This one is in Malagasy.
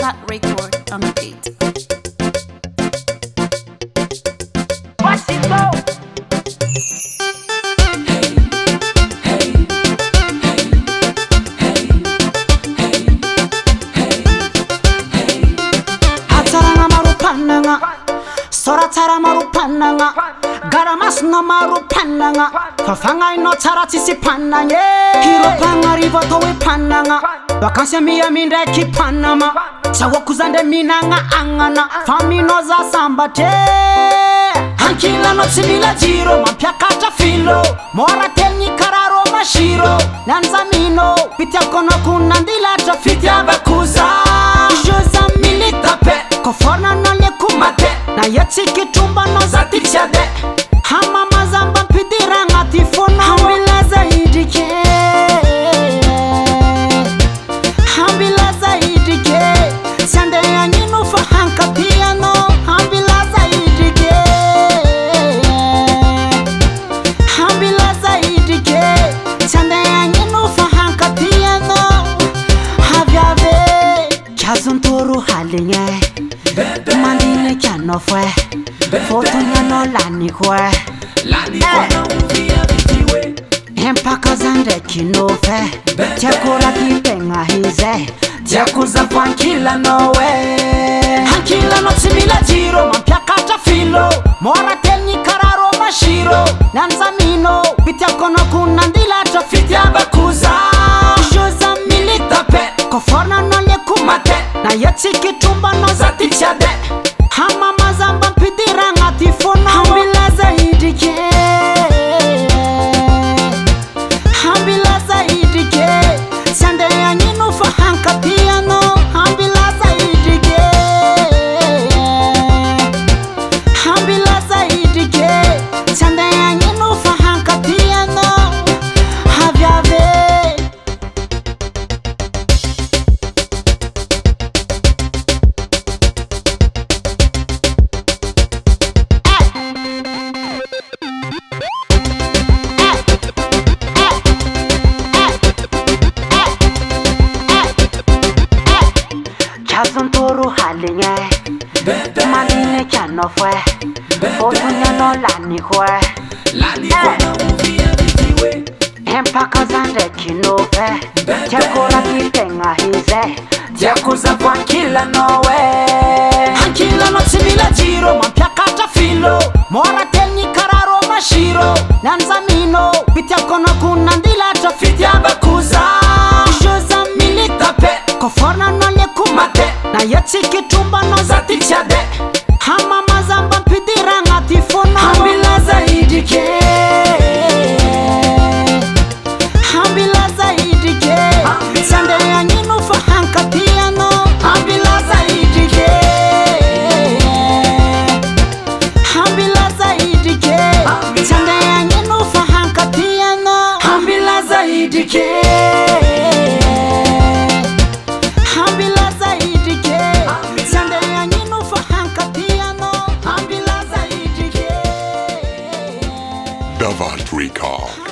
Davat record on the beat. Watch it go. Ataranga marupananga, soratara marupananga, garamas no marupananga, fafanga ino taratisi pananga, hiropanga rivoto we pananga, vakansia miya minde ki panama, sawakuzande minanga angana, famino za sambate, hankila no simila jiro, mampiakata filo, mora telni kararo mashiro, nanzamino, pitia kono kunandila fitia bakuza, joza militape, kofona no kumate na yatiki tumba no zatichade hama mazamba pidira ngatifono hambilaza idike hambilaza idike sande yanyinu fahanka piano hambilaza idike hambilaza idike sande yanyinu fahanka piano havyave chazunturu halinye Mandine chano fue Foto nyano lani kwe Lani kwana uvia vitiwe Empaka zande kinofe Tiakura kipenga hize Tiakuza kwankila nowe Hankila no simila jiro Mampiakata filo Mora telni kararo mashiro Nanzamino Pitiakono kunandila Fitia bakuza Joza militape Kofona no kumate na yatiki tumba no Zatichade hama mazamba pidira ngatifono hambilaza idike hambilaza idike sande yanyinu fahanka piano hambilaza idike hambilaza idike sande yanyinu fahanka piano havyave Chazunturu halinye Mandine chano fue Foto nyano lani kwe Lani kwana uvia vitiwe Empaka zande kinofe Tiakura kipenga hize Tiakuza kwankila nowe Hankila no simila jiro Mampiakata filo Mora telni kararo mashiro Nanzamino Pitiakono kunandila Fitia bakuza Joza militape Kofona no kumate na yatiki tumba no Zatichade hama mazamba pidira ngatifono Hambilaza idike hambilaza idike sande yanyinu fahanka piano Hambilaza idike hambilaza idike sande yanyinu fahanka piano Hambilaza idike hambilaza idike sande yanyinu fahanka piano hambilaza idike Davat Record.